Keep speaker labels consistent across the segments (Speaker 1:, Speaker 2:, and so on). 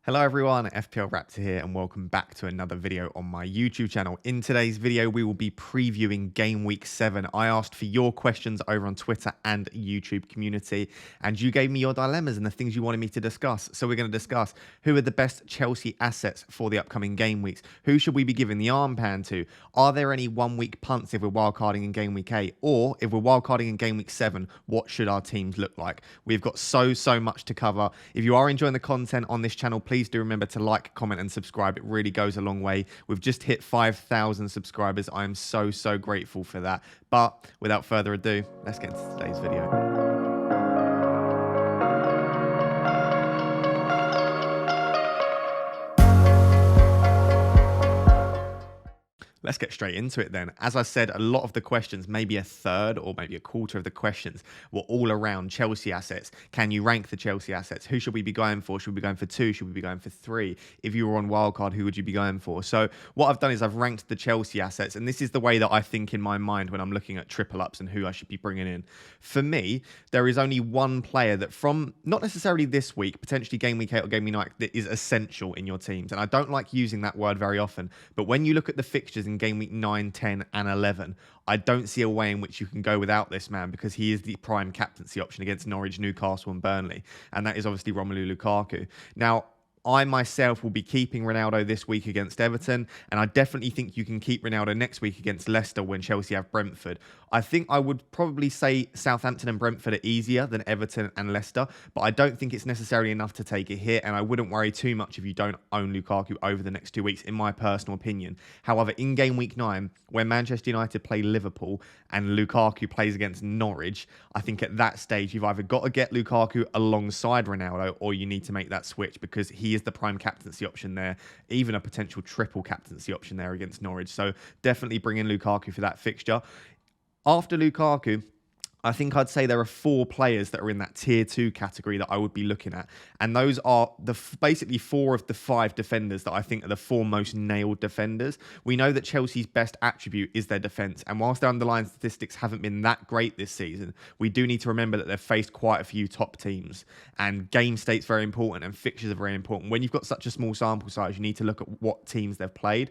Speaker 1: Hello everyone, FPL Raptor here and welcome back to another video on my YouTube channel. In today's video, we will be previewing Game Week 7. I asked for your questions over on Twitter and YouTube community and you gave me your dilemmas and the things you wanted me to discuss. So we're going to discuss who are the best Chelsea assets for the upcoming game weeks. Who should we be giving the armband to? Are there any one-week punts if we're wildcarding in Game Week 8? Or if we're wildcarding in Game Week 7, what should our teams look like? We've got so much to cover. If you are enjoying the content on this channel, please do remember to like, comment and subscribe. It really goes a long way. We've just hit 5,000 subscribers. I am so grateful for that. But without further ado, let's get into today's video. Let's get straight into it then. As I said, a lot of the questions, maybe a third or maybe a quarter of the questions were all around Chelsea assets. Can you rank the Chelsea assets? Who should we be going for? Should we be going for 2? Should we be going for 3? If you were on wildcard, who would you be going for? So what I've done is I've ranked the Chelsea assets, and this is the way that I think in my mind when I'm looking at triple ups and who I should be bringing in. For me, there is only one player that from, not necessarily this week, potentially Game Week 8 or Game Week 9, that is essential in your teams. And I don't like using that word very often, but when you look at the fixtures in Game Week 9, 10 and 11, I don't see a way in which you can go without this man because he is the prime captaincy option against Norwich, Newcastle and Burnley. And that is obviously Romelu Lukaku. Now, I myself will be keeping Ronaldo this week against Everton, and I definitely think you can keep Ronaldo next week against Leicester when Chelsea have Brentford. I think I would probably say Southampton and Brentford are easier than Everton and Leicester, but I don't think it's necessarily enough to take a hit, and I wouldn't worry too much if you don't own Lukaku over the next 2 weeks, in my personal opinion. However, in Game Week 9, where Manchester United play Liverpool and Lukaku plays against Norwich, I think at that stage you've either got to get Lukaku alongside Ronaldo or you need to make that switch because he is the prime captaincy option there, even a potential triple captaincy option there against Norwich. So definitely bring in Lukaku for that fixture. After Lukaku, I think I'd say there are 4 players that are in that tier 2 category that I would be looking at. And those are basically 4 of the 5 defenders that I think are the 4 most nailed defenders. We know that Chelsea's best attribute is their defence. And whilst their underlying statistics haven't been that great this season, we do need to remember that they've faced quite a few top teams. And game state's very important and fixtures are very important. When you've got such a small sample size, you need to look at what teams they've played.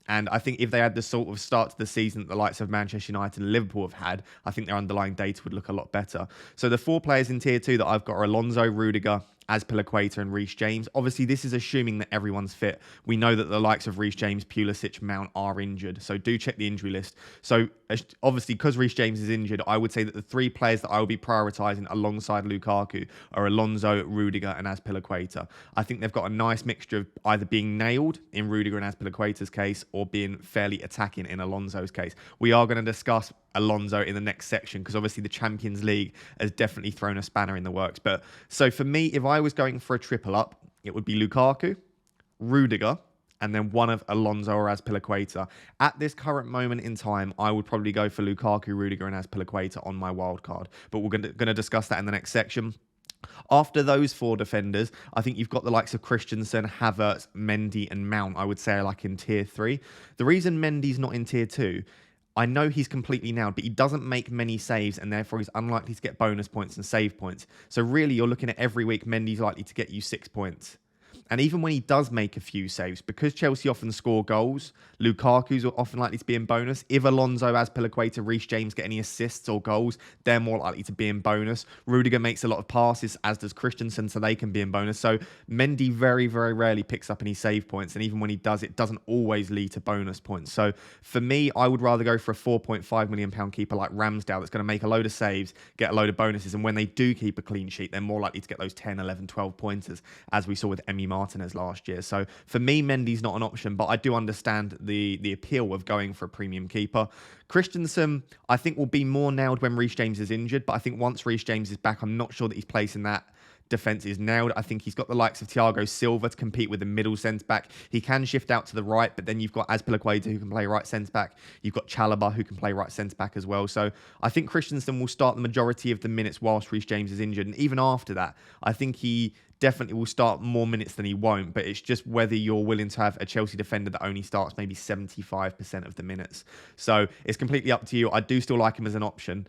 Speaker 1: And I think if they had the sort of start to the season that the likes of Manchester United and Liverpool have had, I think their underlying data would look a lot better. So the 4 players in tier 2 that I've got are Alonso, Rudiger, Azpilicueta and Reece James. Obviously, this is assuming that everyone's fit. We know that the likes of Reece James, Pulisic, Mount are injured. So do check the injury list. So obviously, because Reece James is injured, I would say that the 3 players that I will be prioritising alongside Lukaku are Alonso, Rudiger and Azpilicueta. I think they've got a nice mixture of either being nailed in Rudiger and Azpilicueta's case or being fairly attacking in Alonso's case. We are going to discuss Alonso in the next section because obviously the Champions League has definitely thrown a spanner in the works. But so for me, if I was going for a triple up, it would be Lukaku, Rudiger, and then one of Alonso or Azpilicueta. At this current moment in time, I would probably go for Lukaku, Rudiger, and Azpilicueta on my wild card. But we're going to discuss that in the next section. After those 4 defenders, I think you've got the likes of Christensen, Havertz, Mendy, and Mount, I would say, like in tier 3. The reason Mendy's not in tier 2, I know he's completely nailed, but he doesn't make many saves and therefore he's unlikely to get bonus points and save points. So really, you're looking at every week, Mendy's likely to get you 6 points. And even when he does make a few saves, because Chelsea often score goals, Lukaku's often likely to be in bonus. If Alonso, Azpilicueta, Reece James get any assists or goals, they're more likely to be in bonus. Rudiger makes a lot of passes, as does Christensen, so they can be in bonus. So Mendy very rarely picks up any save points. And even when he does, it doesn't always lead to bonus points. So for me, I would rather go for a £4.5 million keeper like Ramsdale that's going to make a load of saves, get a load of bonuses. And when they do keep a clean sheet, they're more likely to get those 10, 11, 12 pointers, as we saw with Emi Martinez last year. So for me, Mendy's not an option, but I do understand the appeal of going for a premium keeper. Christensen, I think, will be more nailed when Reece James is injured, but I think once Reece James is back, I'm not sure that he's placing that defence is nailed. I think he's got the likes of Thiago Silva to compete with the middle centre-back. He can shift out to the right, but then you've got Azpilicueta who can play right centre-back. You've got Chalobah who can play right centre-back as well. So I think Christensen will start the majority of the minutes whilst Reece James is injured. And even after that, I think he definitely will start more minutes than he won't, but it's just whether you're willing to have a Chelsea defender that only starts maybe 75% of the minutes. So it's completely up to you. I do still like him as an option.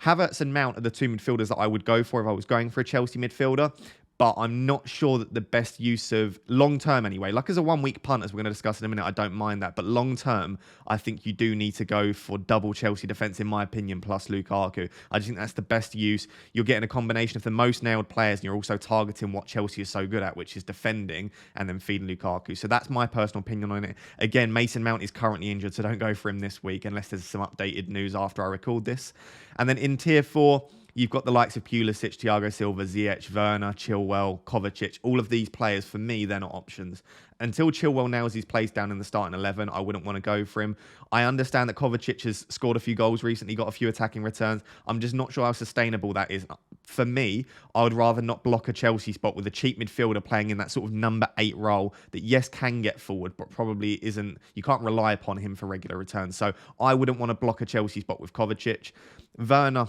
Speaker 1: Havertz and Mount are the 2 midfielders that I would go for if I was going for a Chelsea midfielder. but I'm not sure that the best use of long term anyway, like as a 1 week punt, as we're going to discuss in a minute, I don't mind that. But long term, I think you do need to go for double Chelsea defence, in my opinion, plus Lukaku. I just think that's the best use. You're getting a combination of the most nailed players, and you're also targeting what Chelsea is so good at, which is defending and then feeding Lukaku. So that's my personal opinion on it. Again, Mason Mount is currently injured, so don't go for him this week unless there's some updated news after I record this. And then in tier 4, you've got the likes of Pulisic, Thiago Silva, Ziyech, Werner, Chilwell, Kovacic. All of these players, for me, they're not options. Until Chilwell nails his place down in the starting 11, I wouldn't want to go for him. I understand that Kovacic has scored a few goals recently, got a few attacking returns. I'm just not sure how sustainable that is. For me, I would rather not block a Chelsea spot with a cheap midfielder playing in that sort of number 8 role that, yes, can get forward, but probably isn't. You can't rely upon him for regular returns. So I wouldn't want to block a Chelsea spot with Kovacic. Werner,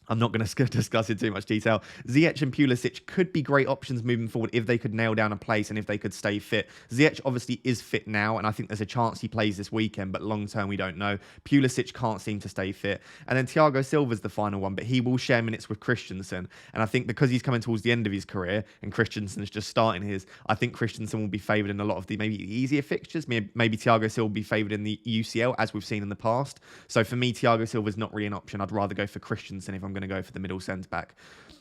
Speaker 1: I'm not going to discuss in too much detail. Ziyech and Pulisic could be great options moving forward if they could nail down a place and if they could stay fit. Ziyech obviously is fit now, and I think there's a chance he plays this weekend, but long term we don't know. Pulisic can't seem to stay fit. And then Thiago Silva's the final one, but he will share minutes with Christensen. And I think because he's coming towards the end of his career and Christensen's just starting his, I think Christensen will be favoured in a lot of the maybe easier fixtures. Maybe Thiago Silva will be favoured in the UCL, as we've seen in the past. So for me, Thiago Silva's not really an option. I'd rather go for Christensen if I'm going to go for the middle centre-back.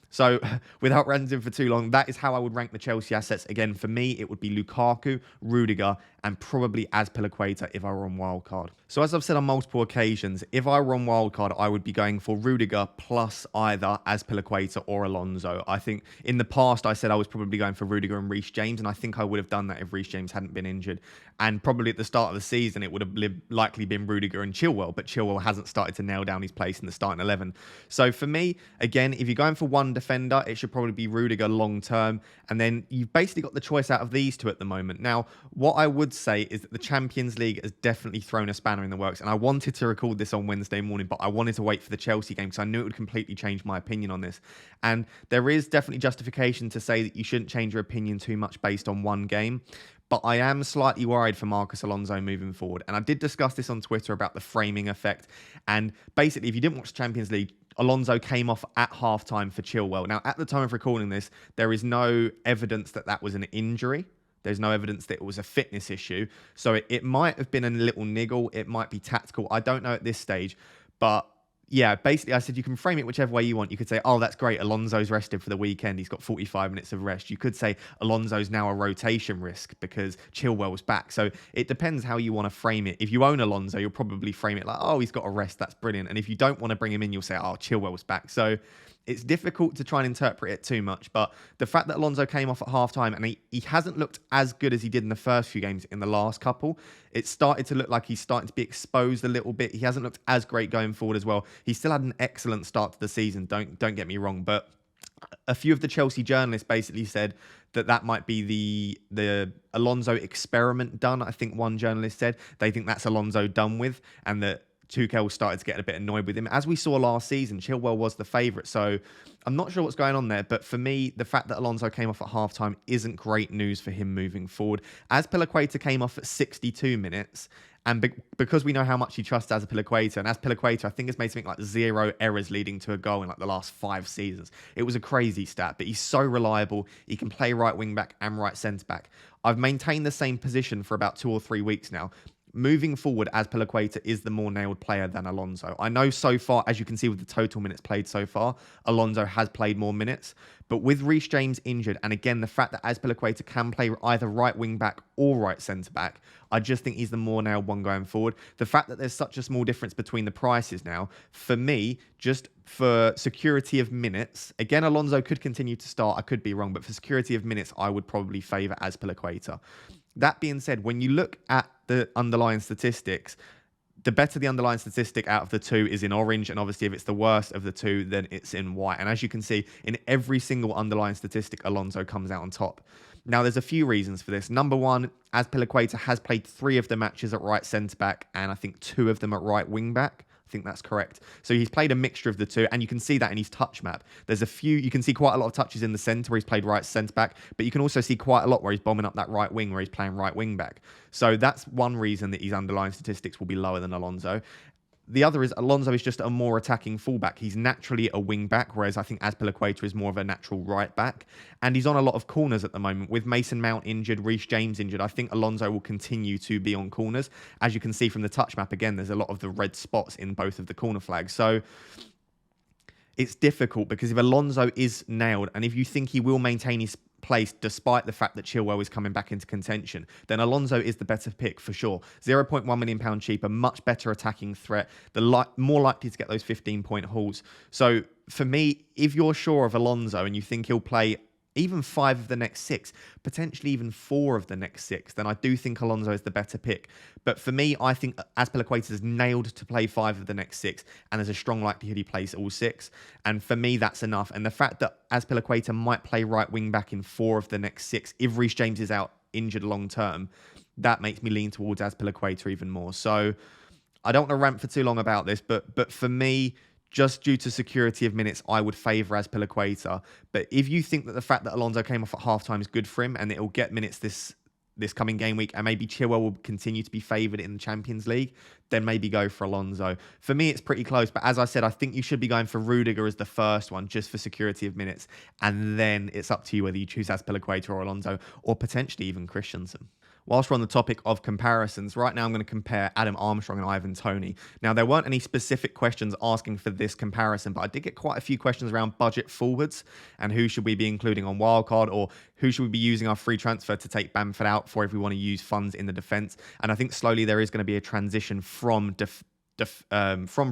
Speaker 1: So without ranting for too long, that is how I would rank the Chelsea assets. Again, for me, it would be Lukaku, Rudiger, and probably Azpilicueta if I were on Wildcard. So as I've said on multiple occasions, if I were on Wildcard, I would be going for Rudiger plus either Azpilicueta or Alonso. I think in the past, I said I was probably going for Rudiger and Reece James, and I think I would have done that if Reece James hadn't been injured. And probably at the start of the season, it would have likely been Rudiger and Chilwell, but Chilwell hasn't started to nail down his place in the starting 11. So for me, again, if you're going for one defender, it should probably be Rudiger long term. And then you've basically got the choice out of these two at the moment. Now, what I would say is that the Champions League has definitely thrown a spanner in the works. And I wanted to record this on Wednesday morning, but I wanted to wait for the Chelsea game because I knew it would completely change my opinion on this. And there is definitely justification to say that you shouldn't change your opinion too much based on one game. But I am slightly worried for Marcos Alonso moving forward. And I did discuss this on Twitter about the framing effect. And basically, if you didn't watch the Champions League, Alonso came off at halftime for Chilwell. Now, at the time of recording this, there is no evidence that that was an injury. There's no evidence that it was a fitness issue. So it might have been a little niggle. It might be tactical. I don't know at this stage. But yeah, basically, I said you can frame it whichever way you want. You could say, oh, that's great. Alonso's rested for the weekend. He's got 45 minutes of rest. You could say Alonso's now a rotation risk because Chilwell's back. So it depends how you want to frame it. If you own Alonso, you'll probably frame it like, oh, he's got a rest. That's brilliant. And if you don't want to bring him in, you'll say, oh, Chilwell's back. So it's difficult to try and interpret it too much, but the fact that Alonso came off at halftime and he hasn't looked as good as he did in the first few games in the last couple, it started to look like he's starting to be exposed a little bit. He hasn't looked as great going forward as well. He still had an excellent start to the season, don't get me wrong, but a few of the Chelsea journalists basically said that might be the Alonso experiment done. I think one journalist said they think that's Alonso done with, and that Tuchel started to get a bit annoyed with him. As we saw last season, Chilwell was the favourite. So I'm not sure what's going on there. But for me, the fact that Alonso came off at halftime isn't great news for him moving forward. Azpilicueta came off at 62 minutes. And because we know how much he trusts Azpilicueta, and Azpilicueta, I think, has made something like 0 errors leading to a goal in like the last 5 seasons. It was a crazy stat, but he's so reliable. He can play right wing back and right centre back. I've maintained the same position for about 2 or 3 weeks now. Moving forward, Azpilicueta is the more nailed player than Alonso. I know so far, as you can see with the total minutes played so far, Alonso has played more minutes. But with Reece James injured, and again, the fact that Azpilicueta can play either right wing back or right centre back, I just think he's the more nailed one going forward. The fact that there's such a small difference between the prices now, for me, just for security of minutes, again, Alonso could continue to start. I could be wrong, but for security of minutes, I would probably favour Azpilicueta. That being said, when you look at the underlying statistics, the better the underlying statistic out of the two is in orange. And obviously, if it's the worst of the two, then it's in white. And as you can see, in every single underlying statistic, Alonso comes out on top. Now, there's a few reasons for this. Number one, Azpilicueta has played 3 of the matches at right centre-back, and I think 2 of them at right wing-back. I think that's correct. So he's played a mixture of the two, and you can see that in his touch map. There's a few, you can see quite a lot of touches in the centre where he's played right centre-back, but you can also see quite a lot where he's bombing up that right wing where he's playing right wing-back. So that's one reason that his underlying statistics will be lower than Alonso. The other is Alonso is just a more attacking fullback. He's naturally a wing back, whereas I think Azpilicueta is more of a natural right back. And he's on a lot of corners at the moment. With Mason Mount injured, Reece James injured, I think Alonso will continue to be on corners. As you can see from the touch map, again, there's a lot of the red spots in both of the corner flags. So it's difficult because if Alonso is nailed and if you think he will maintain his place despite the fact that Chilwell is coming back into contention, then Alonso is the better pick for sure. £0.1 million cheaper, much better attacking threat, more likely to get those 15-point hauls. So for me, if you're sure of Alonso and you think he'll play even 5 of the next 6, potentially even 4 of the next 6, then I do think Alonso is the better pick. But for me, I think Azpilicueta is nailed to play 5 of the next 6, and there's a strong likelihood he plays all 6. And for me, that's enough. And the fact that Azpilicueta might play right wing back in 4 of the next 6, if Reece James is out injured long term, that makes me lean towards Azpilicueta even more. So I don't want to rant for too long about this, but for me, just due to security of minutes, I would favour Azpilicueta. But if you think that the fact that Alonso came off at halftime is good for him and it'll get minutes this coming game week and maybe Chilwell will continue to be favoured in the Champions League, then maybe go for Alonso. For me, it's pretty close. But as I said, I think you should be going for Rudiger as the first one just for security of minutes. And then it's up to you whether you choose Azpilicueta or Alonso or potentially even Christensen. Whilst we're on the topic of comparisons, right now I'm going to compare Adam Armstrong and Ivan Toney. Now, there weren't any specific questions asking for this comparison, but I did get quite a few questions around budget forwards and who should we be including on Wildcard, or who should we be using our free transfer to take Bamford out for if we want to use funds in the defence. And I think slowly there is going to be a transition from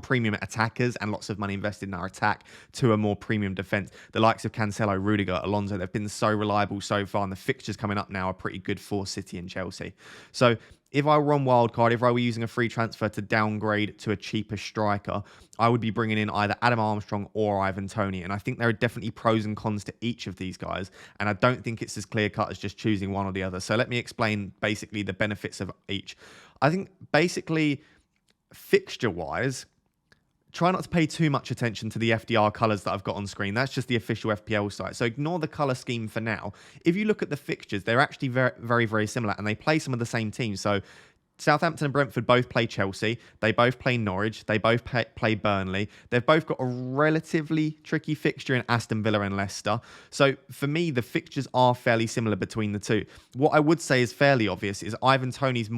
Speaker 1: premium attackers and lots of money invested in our attack to a more premium defence. The likes of Cancelo, Rudiger, Alonso, they've been so reliable so far, and the fixtures coming up now are pretty good for City and Chelsea. So if I were on Wildcard, if I were using a free transfer to downgrade to a cheaper striker, I would be bringing in either Adam Armstrong or Ivan Toney. And I think there are definitely pros and cons to each of these guys. And I don't think it's as clear-cut as just choosing one or the other. So let me explain basically the benefits of each. I think basically, fixture-wise, try not to pay too much attention to the FDR colours that I've got on screen. That's just the official FPL site. So ignore the colour scheme for now. If you look at the fixtures, they're actually very, very, very similar, and they play some of the same teams. So Southampton and Brentford both play Chelsea. They both play Norwich. They both play Burnley. They've both got a relatively tricky fixture in Aston Villa and Leicester. So for me, the fixtures are fairly similar between the two. What I would say is fairly obvious is Ivan Toney's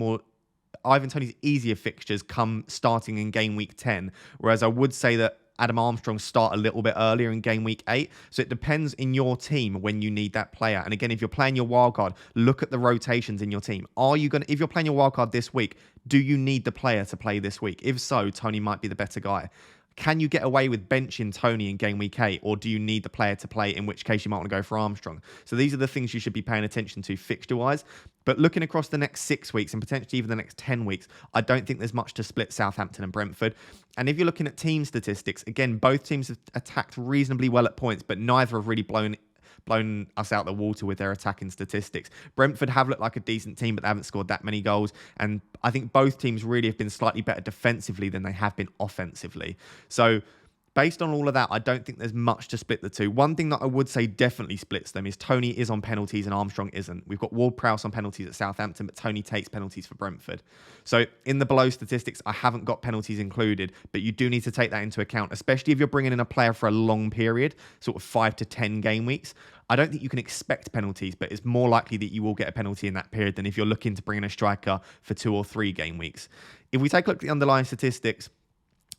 Speaker 1: easier fixtures come starting in game week 10, whereas I would say that Adam Armstrong start a little bit earlier in game week 8. So it depends in your team when you need that player. And again, if you're playing your wildcard, look at the rotations in your team. If you're playing your wildcard this week, do you need the player to play this week? If so, Toney might be the better guy. Can you get away with benching Toney in game week 8, or do you need the player to play, in which case you might want to go for Armstrong? So these are the things you should be paying attention to fixture-wise. But looking across the next 6 weeks and potentially even the next 10 weeks, I don't think there's much to split Southampton and Brentford. And if you're looking at team statistics, again, both teams have attacked reasonably well at points, but neither have really blown us out the water with their attacking statistics. Brentford have looked like a decent team, but they haven't scored that many goals. And I think both teams really have been slightly better defensively than they have been offensively. So based on all of that, I don't think there's much to split the two. One thing that I would say definitely splits them is Toney is on penalties and Armstrong isn't. We've got Ward-Prowse on penalties at Southampton, but Toney takes penalties for Brentford. So in the below statistics, I haven't got penalties included, but you do need to take that into account, especially if you're bringing in a player for a long period, sort of 5 to 10 game weeks. I don't think you can expect penalties, but it's more likely that you will get a penalty in that period than if you're looking to bring in a striker for 2 or 3 game weeks. If we take a look at the underlying statistics,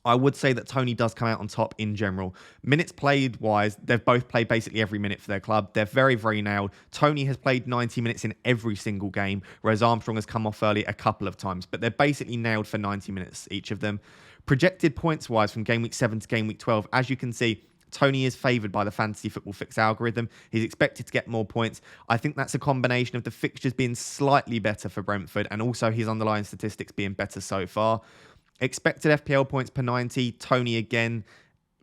Speaker 1: I would say that Toney does come out on top in general. Minutes played wise, they've both played basically every minute for their club. They're very, very nailed. Toney has played 90 minutes in every single game, whereas Armstrong has come off early a couple of times. But they're basically nailed for 90 minutes, each of them. Projected points wise from game week 7 to game week 12, as you can see, Toney is favoured by the Fantasy Football Fix algorithm. He's expected to get more points. I think that's a combination of the fixtures being slightly better for Brentford and also his underlying statistics being better so far. Expected FPL points per 90, Toney again,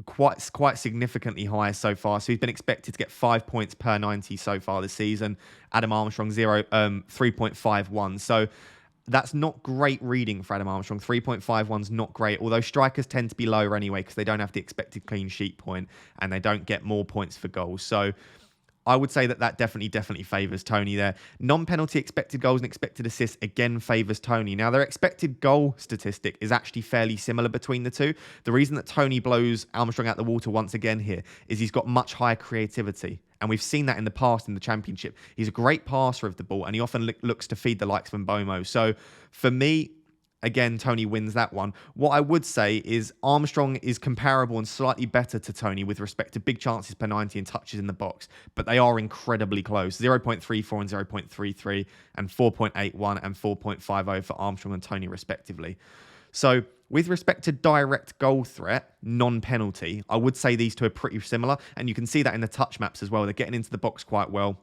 Speaker 1: quite significantly higher so far. So he's been expected to get 5 points per 90 so far this season. Adam Armstrong, 3.51. So that's not great reading for Adam Armstrong. 3.51 is not great, although strikers tend to be lower anyway because they don't have the expected clean sheet point and they don't get more points for goals. So I would say that definitely favours Toney there. Non-penalty expected goals and expected assists again favours Toney. Now, their expected goal statistic is actually fairly similar between the two. The reason that Toney blows Armstrong out the water once again here is he's got much higher creativity. And we've seen that in the past in the Championship. He's a great passer of the ball, and he often looks to feed the likes of Mbomo. So, for me, again, Toney wins that one. What I would say is Armstrong is comparable and slightly better to Toney with respect to big chances per 90 and touches in the box, but they are incredibly close. 0.34 and 0.33 and 4.81 and 4.50 for Armstrong and Toney respectively. So with respect to direct goal threat, non-penalty, I would say these two are pretty similar, and you can see that in the touch maps as well. They're getting into the box quite well.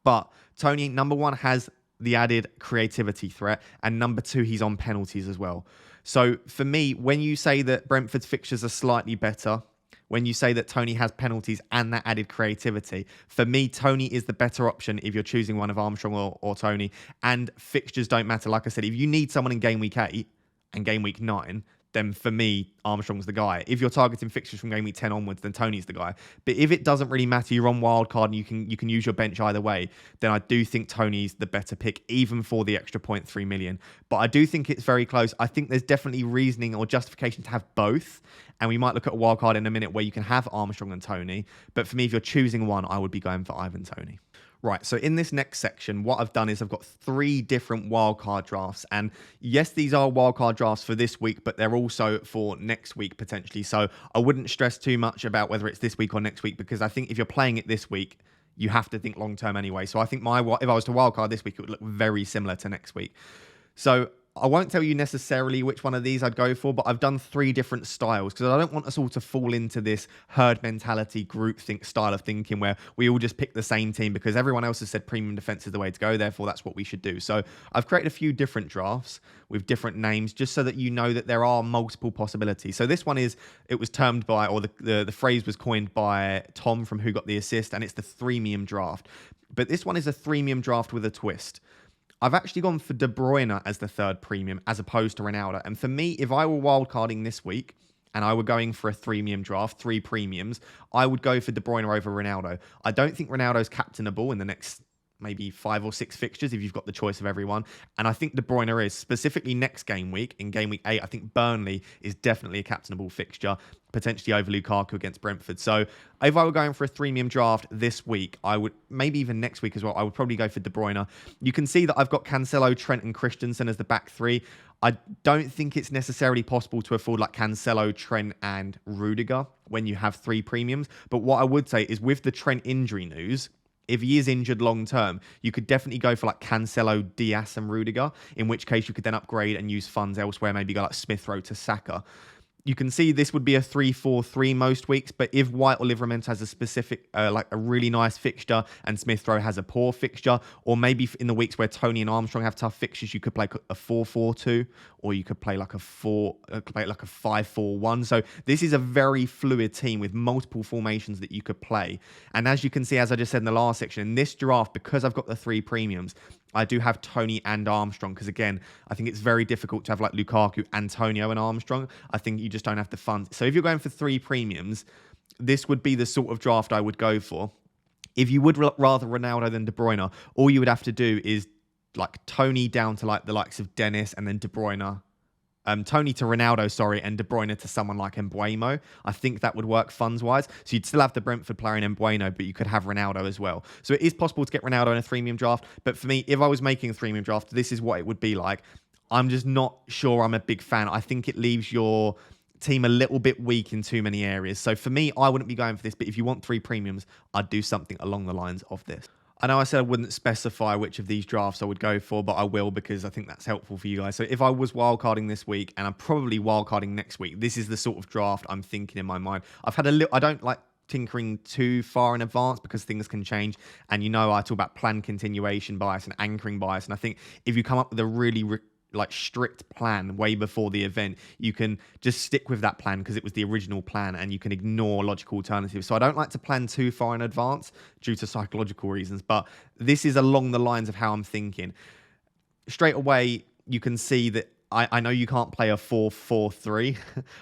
Speaker 1: But Toney, number one, has the added creativity threat, and number two, he's on penalties as well. So for me, when you say that Brentford's fixtures are slightly better, when you say that Toney has penalties and that added creativity, for me, Toney is the better option if you're choosing one of Armstrong or Toney, and fixtures don't matter. Like I said, if you need someone in game week 8 and game week 9, then for me, Armstrong's the guy. If you're targeting fixtures from game week 10 onwards, then Toney's the guy. But if it doesn't really matter, you're on wildcard and you can use your bench either way, then I do think Toney's the better pick, even for the extra 0.3 million. But I do think it's very close. I think there's definitely reasoning or justification to have both. And we might look at a wildcard in a minute where you can have Armstrong and Toney. But for me, if you're choosing one, I would be going for Ivan Toney. Right, so in this next section, what I've done is I've got 3 different wildcard drafts. And yes, these are wildcard drafts for this week, but they're also for next week potentially. So I wouldn't stress too much about whether it's this week or next week, because I think if you're playing it this week, you have to think long term anyway. So I think if I was to wildcard this week, it would look very similar to next week. So I won't tell you necessarily which one of these I'd go for, but I've done 3 different styles because I don't want us all to fall into this herd mentality, groupthink style of thinking where we all just pick the same team because everyone else has said premium defense is the way to go. Therefore, that's what we should do. So I've created a few different drafts with different names just so that you know that there are multiple possibilities. So this one it was termed by, or the phrase was coined by Tom from Who Got the Assist, and it's the threemium draft. But this one is a threemium draft with a twist. I've actually gone for De Bruyne as the third premium as opposed to Ronaldo. And for me, if I were wildcarding this week and I were going for a threemium draft, 3 premiums, I would go for De Bruyne over Ronaldo. I don't think Ronaldo's captainable in the next maybe 5 or 6 fixtures if you've got the choice of everyone. And I think De Bruyne is, specifically next game week, in game week 8, I think Burnley is definitely a captainable fixture, potentially over Lukaku against Brentford. So if I were going for a threemium draft this week, I would, maybe even next week as well, I would probably go for De Bruyne. You can see that I've got Cancelo, Trent and Christensen as the back 3. I don't think it's necessarily possible to afford like Cancelo, Trent and Rudiger when you have 3 premiums. But what I would say is with the Trent injury news, if he is injured long term, you could definitely go for like Cancelo, Diaz and Rudiger, in which case you could then upgrade and use funds elsewhere, maybe go like Smith Rowe to Saka. You can see this would be a 3-4-3 most weeks, but if White or Livramento has a specific, like a really nice fixture and Smith Rowe has a poor fixture, or maybe in the weeks where Toney and Armstrong have tough fixtures, you could play a 4-4-2, or you could play like a 5-4-1. So this is a very fluid team with multiple formations that you could play. And as you can see, as I just said in the last section, in this draft, because I've got the 3 premiums, I do have Toney and Armstrong because, again, I think it's very difficult to have like Lukaku, Antonio and Armstrong. I think you just don't have the funds. So if you're going for 3 premiums, this would be the sort of draft I would go for. If you would rather Ronaldo than De Bruyne, all you would have to do is like Toney down to like the likes of Dennis and then De Bruyne. Toney to Ronaldo, sorry, and De Bruyne to someone like Mbuemo. I think that would work funds-wise. So you'd still have the Brentford player in Mbuemo, but you could have Ronaldo as well. So it is possible to get Ronaldo in a threemium draft. But for me, if I was making a threemium draft, this is what it would be like. I'm just not sure I'm a big fan. I think it leaves your team a little bit weak in too many areas. So for me, I wouldn't be going for this. But if you want 3 premiums, I'd do something along the lines of this. I know I said I wouldn't specify which of these drafts I would go for, but I will because I think that's helpful for you guys. So if I was wildcarding this week, and I'm probably wildcarding next week, this is the sort of draft I'm thinking in my mind. I've had I don't like tinkering too far in advance because things can change. And you know, I talk about plan continuation bias and anchoring bias. And I think if you come up with a really like strict plan way before the event, you can just stick with that plan because it was the original plan and you can ignore logical alternatives. So I don't like to plan too far in advance due to psychological reasons, but this is along the lines of how I'm thinking. Straight away, you can see that I know you can't play a 4-4-3.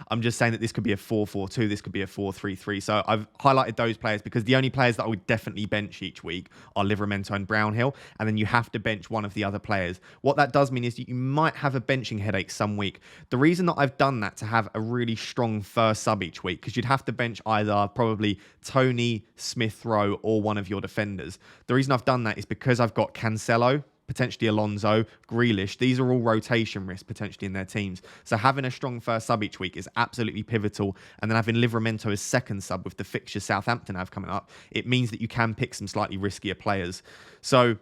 Speaker 1: I'm just saying that this could be a 4-4-2. This could be a 4-3-3. So I've highlighted those players because the only players that I would definitely bench each week are Livramento and Brownhill. And then you have to bench one of the other players. What that does mean is you might have a benching headache some week. The reason that I've done that to have a really strong first sub each week, because you'd have to bench either probably Toney, Smith Rowe, or one of your defenders. The reason I've done that is because I've got Cancelo, potentially Alonso, Grealish. These are all rotation risks potentially in their teams. So having a strong first sub each week is absolutely pivotal. And then having Livramento as second sub with the fixture Southampton have coming up, it means that you can pick some slightly riskier players. So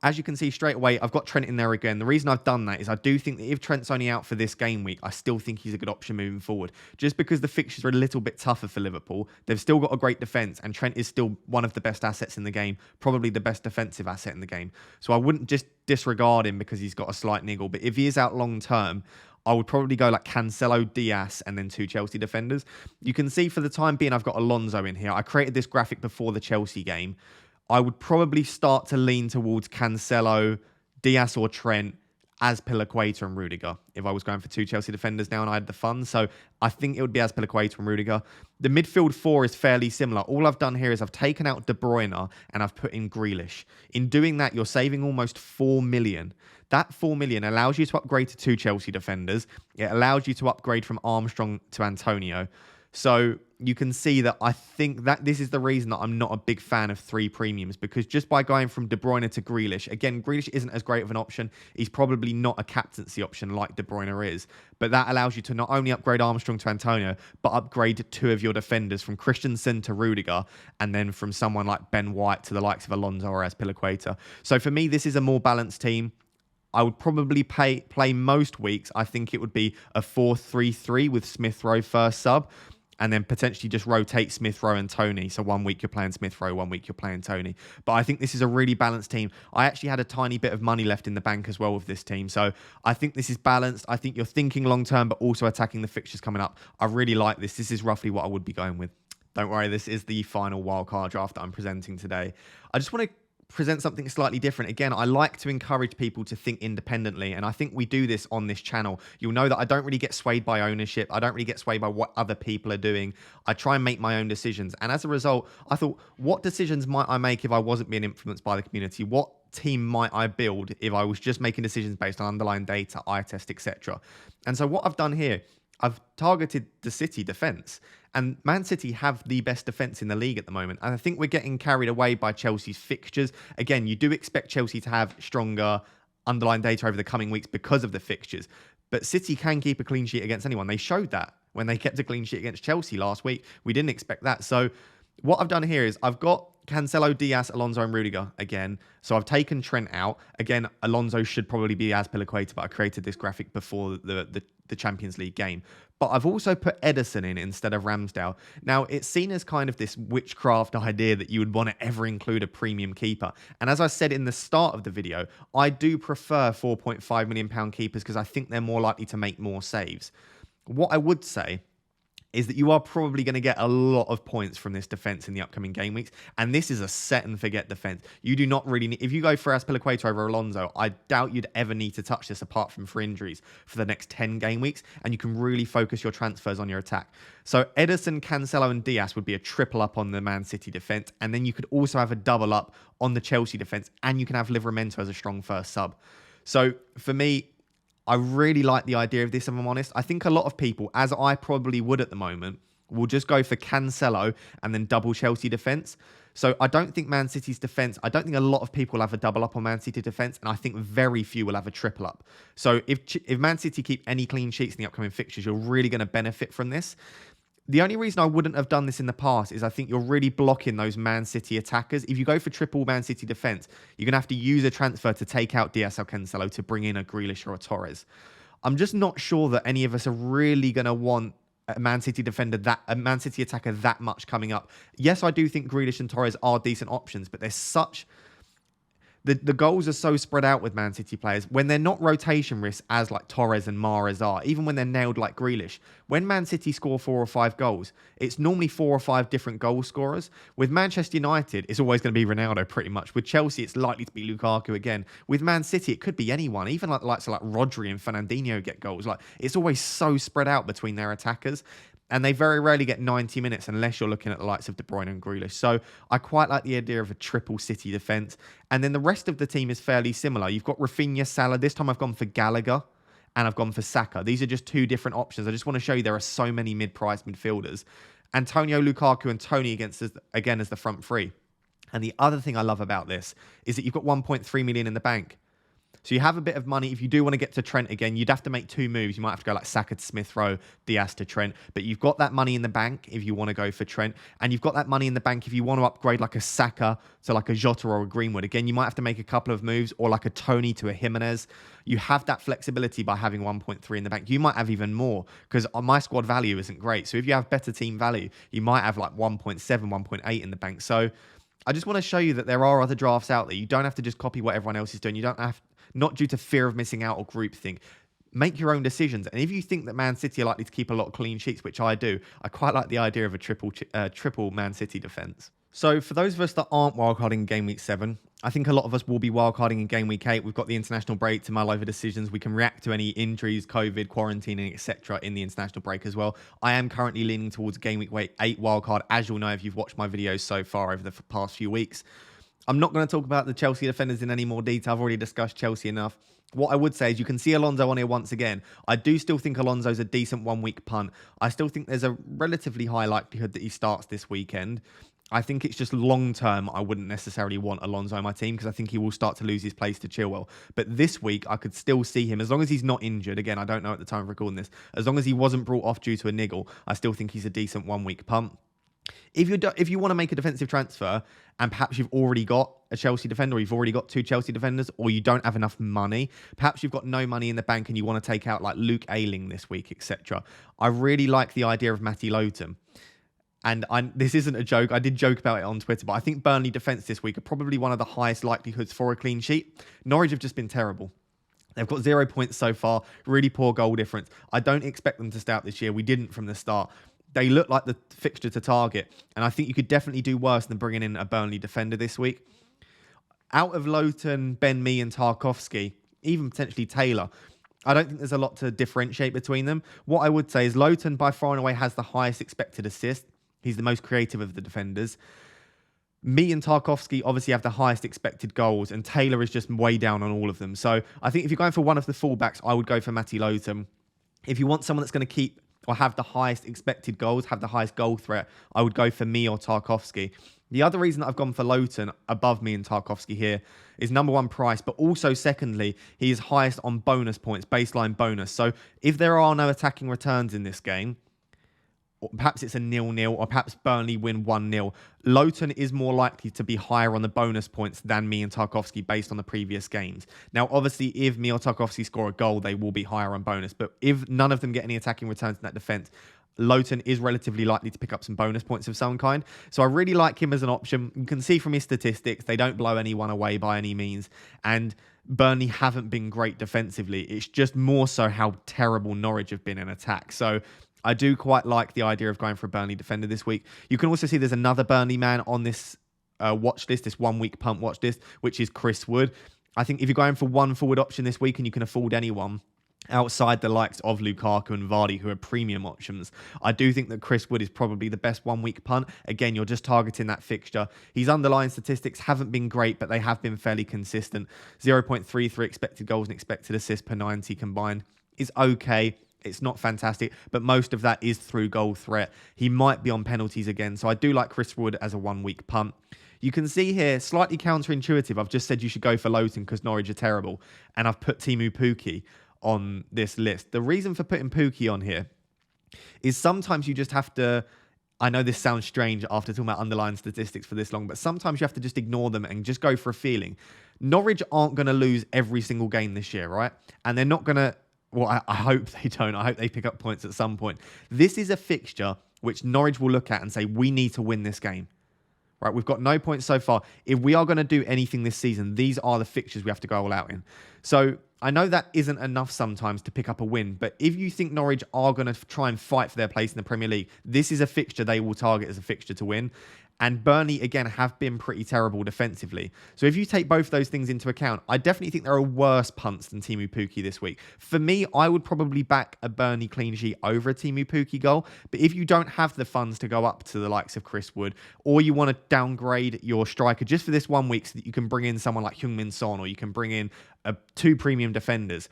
Speaker 1: as you can see straight away, I've got Trent in there again. The reason I've done that is I do think that if Trent's only out for this game week, I still think he's a good option moving forward. Just because the fixtures are a little bit tougher for Liverpool, they've still got a great defence, and Trent is still one of the best assets in the game, probably the best defensive asset in the game. So I wouldn't just disregard him because he's got a slight niggle. But if he is out long term, I would probably go like Cancelo, Diaz, and then 2 Chelsea defenders. You can see for the time being, I've got Alonso in here. I created this graphic before the Chelsea game. I would probably start to lean towards Cancelo, Diaz or Trent, Azpilicueta and Rudiger if I was going for 2 Chelsea defenders now and I had the funds. So I think it would be Azpilicueta and Rudiger. The midfield 4 is fairly similar. All I've done here is I've taken out De Bruyne and I've put in Grealish. In doing that, you're saving almost 4 million. That 4 million allows you to upgrade to 2 Chelsea defenders. It allows you to upgrade from Armstrong to Antonio. So you can see that I think that this is the reason that I'm not a big fan of 3 premiums, because just by going from De Bruyne to Grealish, again, Grealish isn't as great of an option. He's probably not a captaincy option like De Bruyne is, but that allows you to not only upgrade Armstrong to Antonio, but upgrade 2 of your defenders from Christensen to Rudiger, and then from someone like Ben White to the likes of Alonso or Azpilicueta. So for me, this is a more balanced team. I would probably play most weeks. I think it would be a 4-3-3 with Smith Rowe first sub, and then potentially just rotate Smith Rowe and Toney. So one week you're playing Smith Rowe, one week you're playing Toney. But I think this is a really balanced team. I actually had a tiny bit of money left in the bank as well with this team. So I think this is balanced. I think you're thinking long term, but also attacking the fixtures coming up. I really like this. This is roughly what I would be going with. Don't worry, this is the final wildcard draft that I'm presenting today. I just want to present something slightly different. Again, I like to encourage people to think independently, and I think we do this on this channel. You'll know that I don't really get swayed by ownership. I don't really get swayed by what other people are doing. I try and make my own decisions, and as a result, I thought, what decisions might I make if I wasn't being influenced by the community? What team might I build if I was just making decisions based on underlying data, eye test, etc.? And so what I've done here, I've targeted the City defence, and Man City have the best defence in the league at the moment. And I think we're getting carried away by Chelsea's fixtures. Again, you do expect Chelsea to have stronger underlying data over the coming weeks because of the fixtures. But City can keep a clean sheet against anyone. They showed that when they kept a clean sheet against Chelsea last week. We didn't expect that. So what I've done here is I've got Cancelo, Diaz, Alonso and Rudiger again. So I've taken Trent out. Again, Alonso should probably be Azpilicueta, but I created this graphic before the Champions League game. But I've also put Ederson in instead of Ramsdale. Now, it's seen as kind of this witchcraft idea that you would want to ever include a premium keeper. And as I said in the start of the video, I do prefer £4.5 million keepers because I think they're more likely to make more saves. What I would say is that you are probably going to get a lot of points from this defence in the upcoming game weeks. And this is a set and forget defence. You do not really need, if you go for Azpilicueta over Alonso, I doubt you'd ever need to touch this apart from for injuries for the next 10 game weeks. And you can really focus your transfers on your attack. So Ederson, Cancelo and Diaz would be a triple up on the Man City defence. And then you could also have a double up on the Chelsea defence. And you can have Livramento as a strong first sub. So for me, I really like the idea of this, if I'm honest. I think a lot of people, as I probably would at the moment, will just go for Cancelo and then double Chelsea defence. So I don't think Man City's defence, I don't think a lot of people will have a double up on Man City defence, and I think very few will have a triple up. So if Man City keep any clean sheets in the upcoming fixtures, you're really going to benefit from this. The only reason I wouldn't have done this in the past is I think you're really blocking those Man City attackers. If you go for triple Man City defence, you're going to have to use a transfer to take out Diaz or Cancelo to bring in a Grealish or a Torres. I'm just not sure that any of us are really going to want a Man City Man City attacker that much coming up. Yes, I do think Grealish and Torres are decent options, but The goals are so spread out with Man City players when they're not rotation risks as like Torres and Mahrez are, even when they're nailed like Grealish. When Man City score 4 or 5 goals, it's normally 4 or 5 different goal scorers. With Manchester United, it's always going to be Ronaldo pretty much. With Chelsea, it's likely to be Lukaku again. With Man City, it could be anyone, even like the likes of like Rodri and Fernandinho get goals. Like it's always so spread out between their attackers. And they very rarely get 90 minutes unless you're looking at the likes of De Bruyne and Grealish. So I quite like the idea of a triple City defence. And then the rest of the team is fairly similar. You've got Rafinha, Salah. This time I've gone for Gallagher and I've gone for Saka. These are just 2 different options. I just want to show you there are so many mid-priced midfielders. Antonio, Lukaku and Toney again as the front 3. And the other thing I love about this is that you've got 1.3 million in the bank. So you have a bit of money. If you do want to get to Trent again, you'd have to make 2 moves. You might have to go like Saka to Smith Rowe, Diaz to Trent. But you've got that money in the bank if you want to go for Trent. And you've got that money in the bank if you want to upgrade like a Saka to like a Jota or a Greenwood. Again, you might have to make a couple of moves, or like a Toney to a Jimenez. You have that flexibility by having 1.3 in the bank. You might have even more because my squad value isn't great. So if you have better team value, you might have like 1.7, 1.8 in the bank. So I just want to show you that there are other drafts out there. You don't have to just copy what everyone else is doing. You don't have, not due to fear of missing out or groupthink. Make your own decisions. And if you think that Man City are likely to keep a lot of clean sheets, which I do, I quite like the idea of a triple Man City defence. So for those of us that aren't wildcarding in Game Week 7, I think a lot of us will be wildcarding in Game Week 8. We've got the international break to mull over decisions. We can react to any injuries, COVID, quarantining, etc. in the international break as well. I am currently leaning towards Game Week 8 wildcard, as you'll know if you've watched my videos so far over the past few weeks. I'm not going to talk about the Chelsea defenders in any more detail. I've already discussed Chelsea enough. What I would say is you can see Alonso on here once again. I do still think Alonso's a decent 1-week punt. I still think there's a relatively high likelihood that he starts this weekend. I think it's just long-term, I wouldn't necessarily want Alonso on my team because I think he will start to lose his place to Chilwell. But this week, I could still see him, as long as he's not injured. Again, I don't know at the time of recording this. As long as he wasn't brought off due to a niggle, I still think he's a decent 1-week punt. If you want to make a defensive transfer and perhaps you've already got a Chelsea defender, or you've already got 2 Chelsea defenders, or you don't have enough money, perhaps you've got no money in the bank and you want to take out like Luke Ayling this week, etc. I really like the idea of Matty Lowton. And this isn't a joke. I did joke about it on Twitter, but I think Burnley defence this week are probably one of the highest likelihoods for a clean sheet. Norwich have just been terrible. They've got 0 points so far, really poor goal difference. I don't expect them to stay up this year. We didn't from the start. They look like the fixture to target, and I think you could definitely do worse than bringing in a Burnley defender this week. Out of Lowton, Ben Mee and Tarkowski, even potentially Taylor, I don't think there's a lot to differentiate between them. What I would say is Lowton by far and away has the highest expected assist. He's the most creative of the defenders. Mee and Tarkowski obviously have the highest expected goals, and Taylor is just way down on all of them. So I think if you're going for one of the fullbacks, I would go for Matty Lowton. If you want someone that's going to keep or have the highest expected goals, have the highest goal threat, I would go for Mee or Tarkowski. The other reason that I've gone for Lowton above Mee and Tarkowski here is number one, price, but also secondly, he is highest on bonus points, baseline bonus. So if there are no attacking returns in this game, or perhaps it's a 0-0, or perhaps Burnley win 1-0, Lowton is more likely to be higher on the bonus points than Mee and Tarkowski based on the previous games. Now, obviously, if Mee or Tarkowski score a goal, they will be higher on bonus. But if none of them get any attacking returns in that defence, Lowton is relatively likely to pick up some bonus points of some kind. So I really like him as an option. You can see from his statistics, they don't blow anyone away by any means. And Burnley haven't been great defensively. It's just more so how terrible Norwich have been in attack. So I do quite like the idea of going for a Burnley defender this week. You can also see there's another Burnley man on this watch list, this 1 week punt watch list, which is Chris Wood. I think if you're going for one forward option this week and you can afford anyone outside the likes of Lukaku and Vardy, who are premium options, I do think that Chris Wood is probably the best 1 week punt. Again, you're just targeting that fixture. His underlying statistics haven't been great, but they have been fairly consistent. 0.33 expected goals and expected assists per 90 combined is okay. It's not fantastic, but most of that is through goal threat. He might be on penalties again, so I do like Chris Wood as a 1 week punt. You can see here, slightly counterintuitive, I've just said you should go for Lowton because Norwich are terrible, and I've put Teemu Pukki on this list. The reason for putting Pukki on here is sometimes you just have to, I know this sounds strange after talking about underlying statistics for this long, but sometimes you have to just ignore them and just go for a feeling. Norwich aren't going to lose every single game this year, right? And they're not going to, well, I hope they don't. I hope they pick up points at some point. This is a fixture which Norwich will look at and say, we need to win this game. right? We've got no points so far. If we are going to do anything this season, these are the fixtures we have to go all out in. So I know that isn't enough sometimes to pick up a win, but if you think Norwich are going to try and fight for their place in the Premier League, this is a fixture they will target as a fixture to win. And Burnley, again, have been pretty terrible defensively. So if you take both those things into account, I definitely think there are worse punts than Teemu Pukki this week. For me, I would probably back a Burnley clean sheet over a Teemu Pukki goal. But if you don't have the funds to go up to the likes of Chris Wood, or you want to downgrade your striker just for this 1 week so that you can bring in someone like Heung-min Son, or you can bring in two premium defenders,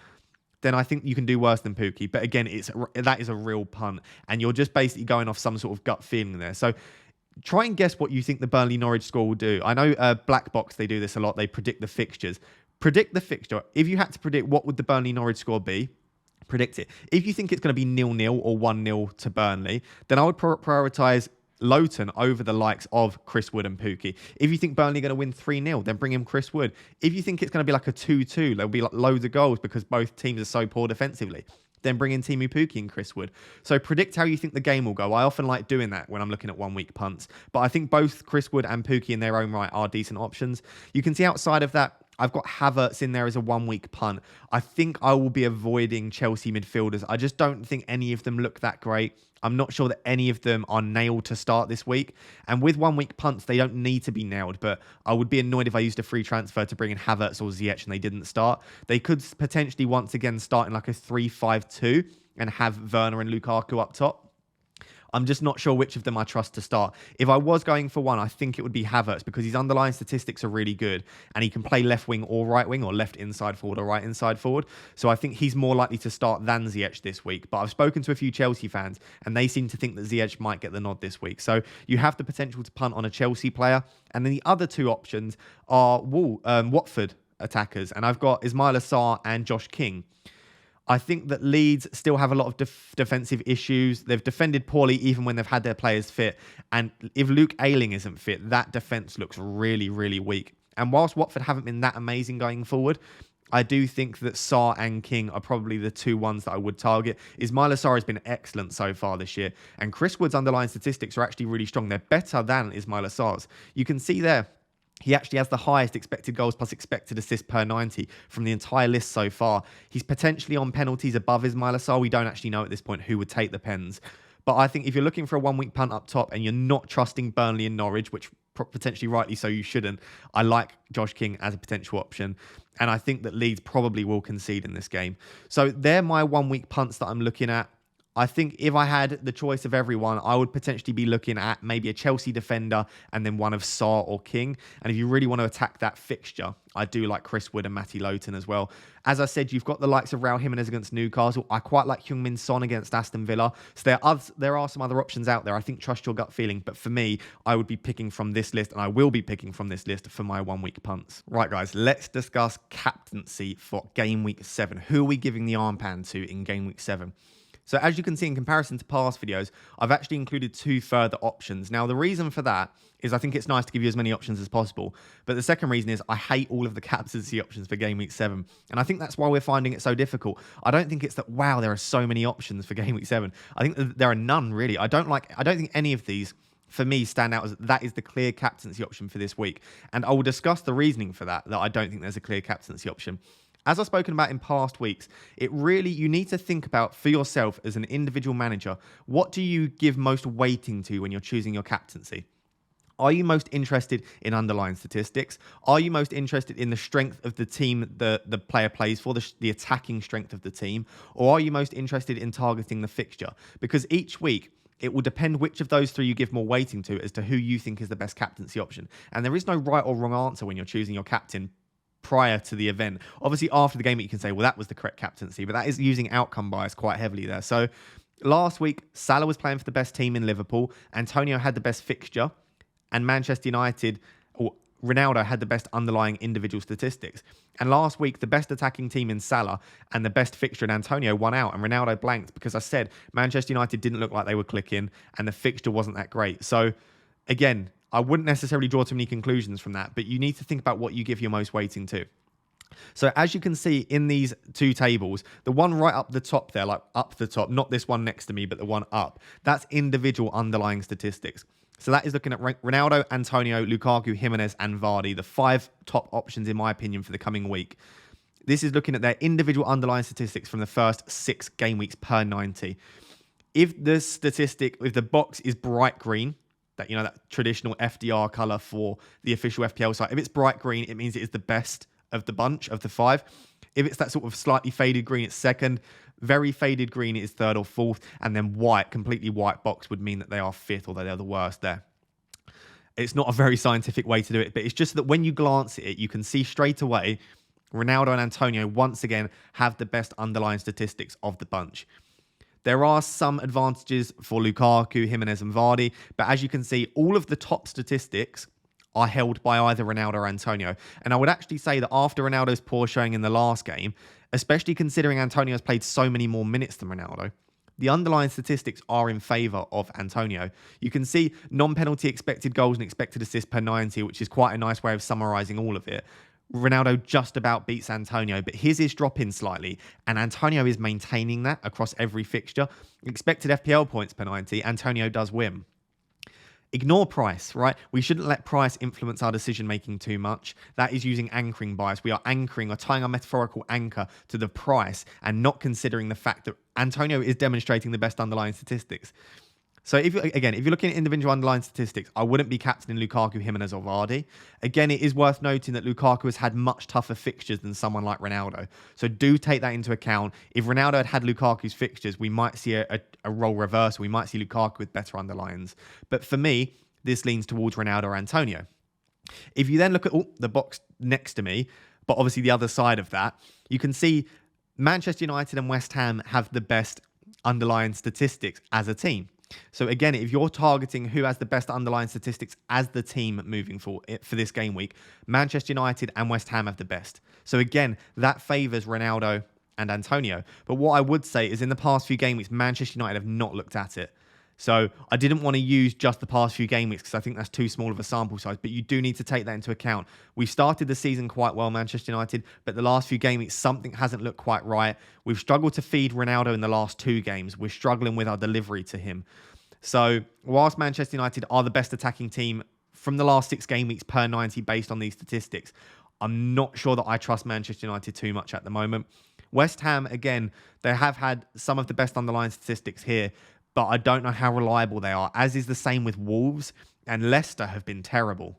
Speaker 1: then I think you can do worse than Pukki. But again, that is a real punt. And you're just basically going off some sort of gut feeling there. So try and guess what you think the Burnley-Norwich score will do. I know Black Box, they do this a lot. They predict the fixtures. Predict the fixture. If you had to predict what would the Burnley-Norwich score be, predict it. If you think it's going to be 0-0 or 1-0 to Burnley, then I would prioritise Lowton over the likes of Chris Wood and Pukki. If you think Burnley are going to win 3-0, then bring in Chris Wood. If you think it's going to be like a 2-2, there'll be like loads of goals because both teams are so poor defensively, then bring in Teemu Pukki and Chris Wood. So predict how you think the game will go. I often like doing that when I'm looking at 1 week punts. But I think both Chris Wood and Pukki in their own right are decent options. You can see outside of that, I've got Havertz in there as a 1 week punt. I think I will be avoiding Chelsea midfielders. I just don't think any of them look that great. I'm not sure that any of them are nailed to start this week. And with 1 week punts, they don't need to be nailed. But I would be annoyed if I used a free transfer to bring in Havertz or Ziyech and they didn't start. They could potentially once again start in like a 3-5-2 and have Werner and Lukaku up top. I'm just not sure which of them I trust to start. If I was going for one, I think it would be Havertz because his underlying statistics are really good and he can play left wing or right wing or left inside forward or right inside forward. So I think he's more likely to start than Ziyech this week. But I've spoken to a few Chelsea fans and they seem to think that Ziyech might get the nod this week. So you have the potential to punt on a Chelsea player. And then the other two options are Watford attackers. And I've got Ismaila Sarr and Josh King. I think that Leeds still have a lot of defensive issues. They've defended poorly even when they've had their players fit. And if Luke Ayling isn't fit, that defence looks really, really weak. And whilst Watford haven't been that amazing going forward, I do think that Sarr and King are probably the two ones that I would target. Ismaila Sarr has been excellent so far this year. And Chris Wood's underlying statistics are actually really strong. They're better than Ismaila Sarr's. You can see there, he actually has the highest expected goals plus expected assists per 90 from the entire list so far. He's potentially on penalties above Ismaila Sarr. We don't actually know at this point who would take the pens. But I think if you're looking for a 1 week punt up top and you're not trusting Burnley and Norwich, which potentially rightly so you shouldn't, I like Josh King as a potential option. And I think that Leeds probably will concede in this game. So they're my 1 week punts that I'm looking at. I think if I had the choice of everyone, I would potentially be looking at maybe a Chelsea defender and then one of Sarr or King. And if you really want to attack that fixture, I do like Chris Wood and Matty Lowton as well. As I said, you've got the likes of Raul Jimenez against Newcastle. I quite like Heung-min Son against Aston Villa. So there are some other options out there. I think trust your gut feeling. But for me, I would be picking from this list and I will be picking from this list for my 1 week punts. Right, guys, let's discuss captaincy for game week 7. Who are we giving the armband to in game week 7? So as you can see in comparison to past videos, I've actually included 2 further options. Now, the reason for that is I think it's nice to give you as many options as possible. But the second reason is I hate all of the captaincy options for game week 7. And I think that's why we're finding it so difficult. I don't think it's that, wow, there are so many options for game week 7. I think that there are none, really. I don't think any of these, for me, stand out as that is the clear captaincy option for this week. And I will discuss the reasoning for that I don't think there's a clear captaincy option. As I've spoken about in past weeks, you need to think about for yourself as an individual manager, what do you give most weighting to when you're choosing your captaincy? Are you most interested in underlying statistics? Are you most interested in the strength of the team the player plays for, the attacking strength of the team? Or are you most interested in targeting the fixture? Because each week, it will depend which of those 3 you give more weighting to as to who you think is the best captaincy option. And there is no right or wrong answer when you're choosing your captain prior to the event. Obviously, after the game, you can say, well, that was the correct captaincy, but that is using outcome bias quite heavily there. So last week, Salah was playing for the best team in Liverpool. Antonio had the best fixture, and Manchester United, or Ronaldo, had the best underlying individual statistics. And last week, the best attacking team in Salah and the best fixture in Antonio won out, and Ronaldo blanked because I said Manchester United didn't look like they were clicking, and the fixture wasn't that great. So again, I wouldn't necessarily draw too many conclusions from that, but you need to think about what you give your most weighting to. So as you can see in these 2 tables, the one right up the top there, like up the top, not this one next to me, but the one up, that's individual underlying statistics. So that is looking at Ronaldo, Antonio, Lukaku, Jimenez, and Vardy, the 5 top options, in my opinion, for the coming week. This is looking at their individual underlying statistics from the first 6 game weeks per 90. If the box is bright green, that traditional FDR color for the official FPL site, if it's bright green, it means it is the best of the bunch of the 5. If it's that sort of slightly faded green, it's second. Very faded green is third or fourth. And then white, completely white box would mean that they are 5th, or they're the worst there. It's not a very scientific way to do it, but it's just that when you glance at it, you can see straight away Ronaldo and Antonio once again have the best underlying statistics of the bunch. There are some advantages for Lukaku, Jimenez, and Vardy, but as you can see, all of the top statistics are held by either Ronaldo or Antonio. And I would actually say that after Ronaldo's poor showing in the last game, especially considering Antonio has played so many more minutes than Ronaldo, the underlying statistics are in favour of Antonio. You can see non-penalty expected goals and expected assists per 90, which is quite a nice way of summarising all of it. Ronaldo just about beats Antonio, but his is dropping slightly, and Antonio is maintaining that across every fixture. Expected FPL points per 90, Antonio does win. Ignore price, right? We shouldn't let price influence our decision-making too much. That is using anchoring bias. We are anchoring or tying our metaphorical anchor to the price and not considering the fact that Antonio is demonstrating the best underlying statistics. So if you're looking at individual underlying statistics, I wouldn't be captaining Lukaku, Jimenez, or Vardy. Again, it is worth noting that Lukaku has had much tougher fixtures than someone like Ronaldo. So do take that into account. If Ronaldo had Lukaku's fixtures, we might see a role reversal. We might see Lukaku with better underlines. But for me, this leans towards Ronaldo or Antonio. If you then look at the box next to me, but obviously the other side of that, you can see Manchester United and West Ham have the best underlying statistics as a team. So again, if you're targeting who has the best underlying statistics as the team moving forward for this game week, Manchester United and West Ham have the best. So again, that favours Ronaldo and Antonio. But what I would say is in the past few game weeks, Manchester United have not looked at it. So I didn't want to use just the past few game weeks because I think that's too small of a sample size, but you do need to take that into account. We started the season quite well, Manchester United, but the last few game weeks, something hasn't looked quite right. We've struggled to feed Ronaldo in the last 2 games. We're struggling with our delivery to him. So whilst Manchester United are the best attacking team from the last 6 game weeks per 90 based on these statistics, I'm not sure that I trust Manchester United too much at the moment. West Ham, again, they have had some of the best underlying statistics here, but I don't know how reliable they are, as is the same with Wolves, and Leicester have been terrible.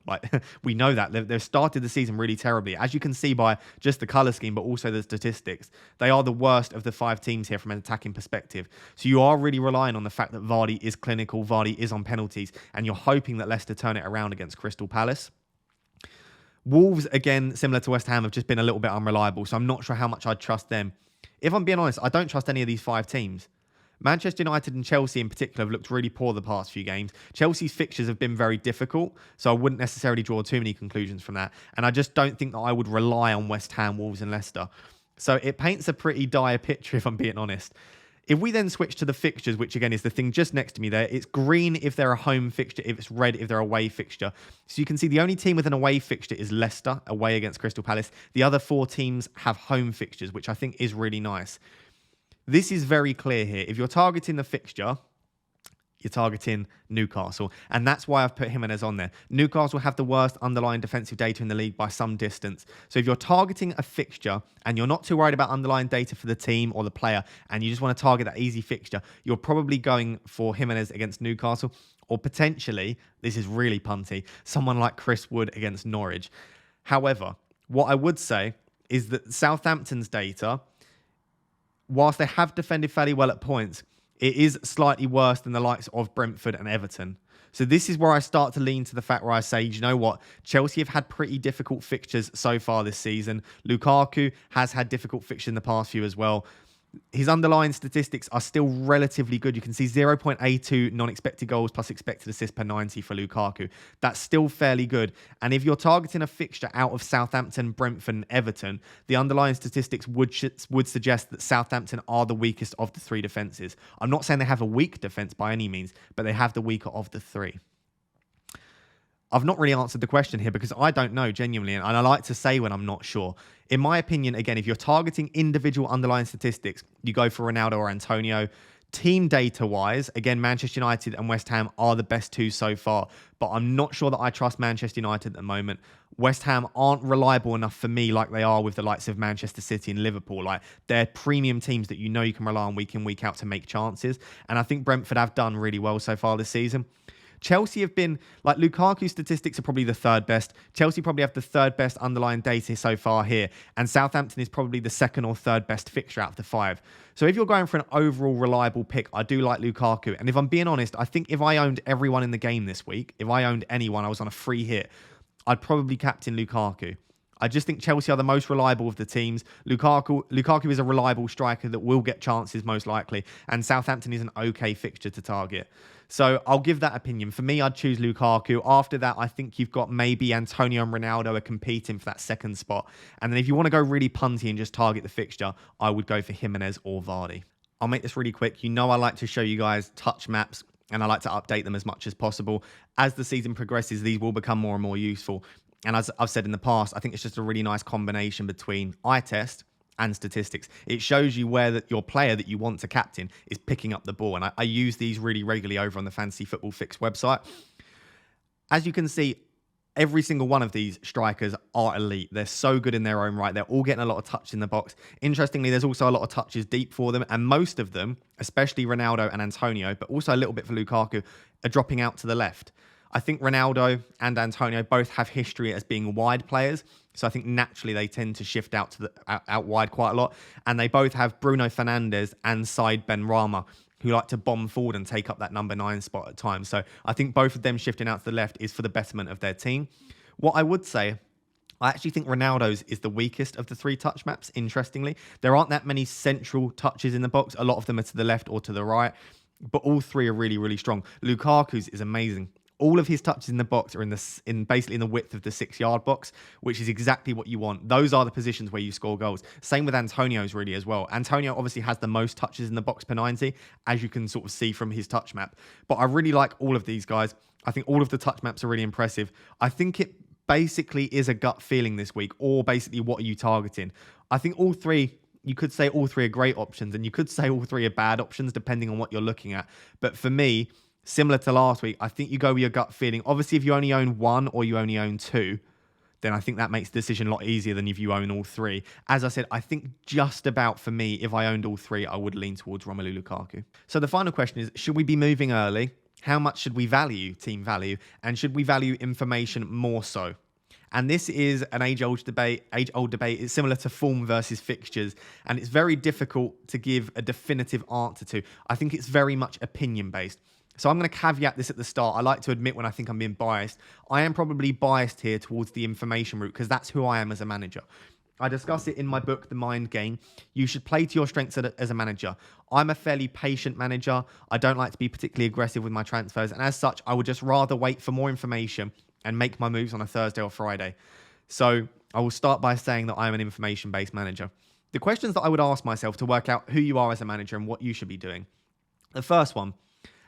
Speaker 1: We know that. They've started the season really terribly, as you can see by just the colour scheme, but also the statistics. They are the worst of the 5 teams here from an attacking perspective. So you are really relying on the fact that Vardy is clinical, Vardy is on penalties, and you're hoping that Leicester turn it around against Crystal Palace. Wolves, again, similar to West Ham, have just been a little bit unreliable, so I'm not sure how much I'd trust them. If I'm being honest, I don't trust any of these 5 teams. Manchester United and Chelsea in particular have looked really poor the past few games. Chelsea's fixtures have been very difficult, so I wouldn't necessarily draw too many conclusions from that. And I just don't think that I would rely on West Ham, Wolves and Leicester. So it paints a pretty dire picture, if I'm being honest. If we then switch to the fixtures, which again is the thing just next to me there, it's green if they're a home fixture, if it's red if they're a away fixture. So you can see the only team with an away fixture is Leicester, away against Crystal Palace. The other 4 teams have home fixtures, which I think is really nice. This is very clear here. If you're targeting the fixture, you're targeting Newcastle. And that's why I've put Jimenez on there. Newcastle have the worst underlying defensive data in the league by some distance. So if you're targeting a fixture and you're not too worried about underlying data for the team or the player, and you just want to target that easy fixture, you're probably going for Jimenez against Newcastle. Or potentially, this is really punty, someone like Chris Wood against Norwich. However, what I would say is that Southampton's data, whilst they have defended fairly well at points, it is slightly worse than the likes of Brentford and Everton. So this is where I start to lean to the fact where I say, you know what? Chelsea have had pretty difficult fixtures so far this season. Lukaku has had difficult fixtures in the past few as well. His underlying statistics are still relatively good. You can see 0.82 non-expected goals plus expected assists per 90 for Lukaku. That's still fairly good. And if you're targeting a fixture out of Southampton, Brentford and Everton, the underlying statistics would suggest that Southampton are the weakest of the 3 defences. I'm not saying they have a weak defence by any means, but they have the weaker of the 3. I've not really answered the question here because I don't know genuinely, and I like to say when I'm not sure. In my opinion, again, if you're targeting individual underlying statistics, you go for Ronaldo or Antonio. Team data-wise, again, Manchester United and West Ham are the best two so far, but I'm not sure that I trust Manchester United at the moment. West Ham aren't reliable enough for me like they are with the likes of Manchester City and Liverpool. Like, they're premium teams that you know you can rely on week in, week out to make chances. And I think Brentford have done really well so far this season. Chelsea have been, like, Lukaku statistics are probably the third best. Chelsea probably have the third best underlying data so far here. And Southampton is probably the second or third best fixture out of the 5. So if you're going for an overall reliable pick, I do like Lukaku. And if I'm being honest, I think if I owned everyone in the game this week, if I owned anyone, I was on a free hit, I'd probably captain Lukaku. I just think Chelsea are the most reliable of the teams. Lukaku is a reliable striker that will get chances most likely. And Southampton is an okay fixture to target. So I'll give that opinion. For me, I'd choose Lukaku. After that, I think you've got maybe Antonio and Ronaldo are competing for that second spot. And then if you want to go really punty and just target the fixture, I would go for Jimenez or Vardy. I'll make this really quick. You know I like to show you guys touch maps and I like to update them as much as possible. As the season progresses, these will become more and more useful. And as I've said in the past, I think it's just a really nice combination between eye test and statistics. It shows you where your player that you want to captain is picking up the ball. And I use these really regularly over on the Fantasy Football Fix website. As you can see, every single one of these strikers are elite. They're so good in their own right. They're all getting a lot of touch in the box. Interestingly, there's also a lot of touches deep for them. And most of them, especially Ronaldo and Antonio, but also a little bit for Lukaku, are dropping out to the left. I think Ronaldo and Antonio both have history as being wide players. So I think naturally they tend to shift out wide quite a lot. And they both have Bruno Fernandes and Said Benrahma, who like to bomb forward and take up that number 9 spot at times. So I think both of them shifting out to the left is for the betterment of their team. What I would say, I actually think Ronaldo's is the weakest of the 3 touch maps, interestingly. There aren't that many central touches in the box. A lot of them are to the left or to the right. But all 3 are really, really strong. Lukaku's is amazing. All of his touches in the box are basically in the width of the 6-yard box, which is exactly what you want. Those are the positions where you score goals. Same with Antonio's really as well. Antonio obviously has the most touches in the box per 90, as you can sort of see from his touch map. But I really like all of these guys. I think all of the touch maps are really impressive. I think it basically is a gut feeling this week, or basically what are you targeting? I think all 3... You could say all 3 are great options, and you could say all 3 are bad options, depending on what you're looking at. But for me, similar to last week, I think you go with your gut feeling. Obviously, if you only own 1 or you only own 2, then I think that makes the decision a lot easier than if you own all 3. As I said, I think just about for me, if I owned all 3, I would lean towards Romelu Lukaku. So the final question is, should we be moving early? How much should we value team value? And should we value information more so? And this is an age-old debate. It's similar to form versus fixtures, and it's very difficult to give a definitive answer to. I think it's very much opinion-based. So I'm going to caveat this at the start. I like to admit when I think I'm being biased. I am probably biased here towards the information route because that's who I am as a manager. I discuss it in my book, The Mind Game. You should play to your strengths as a manager. I'm a fairly patient manager. I don't like to be particularly aggressive with my transfers. And as such, I would just rather wait for more information and make my moves on a Thursday or Friday. So I will start by saying that I'm an information-based manager. The questions that I would ask myself to work out who you are as a manager and what you should be doing. The first one,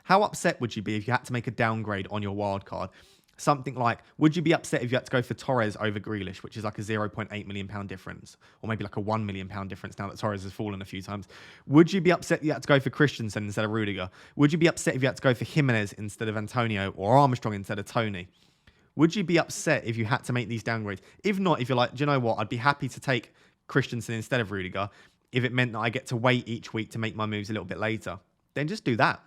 Speaker 1: how upset would you be if you had to make a downgrade on your wildcard? Something like, would you be upset if you had to go for Torres over Grealish, which is like a £0.8 million difference, or maybe like a £1 million difference now that Torres has fallen a few times? Would you be upset if you had to go for Christensen instead of Rudiger? Would you be upset if you had to go for Jimenez instead of Antonio, or Armstrong instead of Toney? Would you be upset if you had to make these downgrades? If not, if you're like, do you know what? I'd be happy to take Christensen instead of Rudiger if it meant that I get to wait each week to make my moves a little bit later. Then just do that.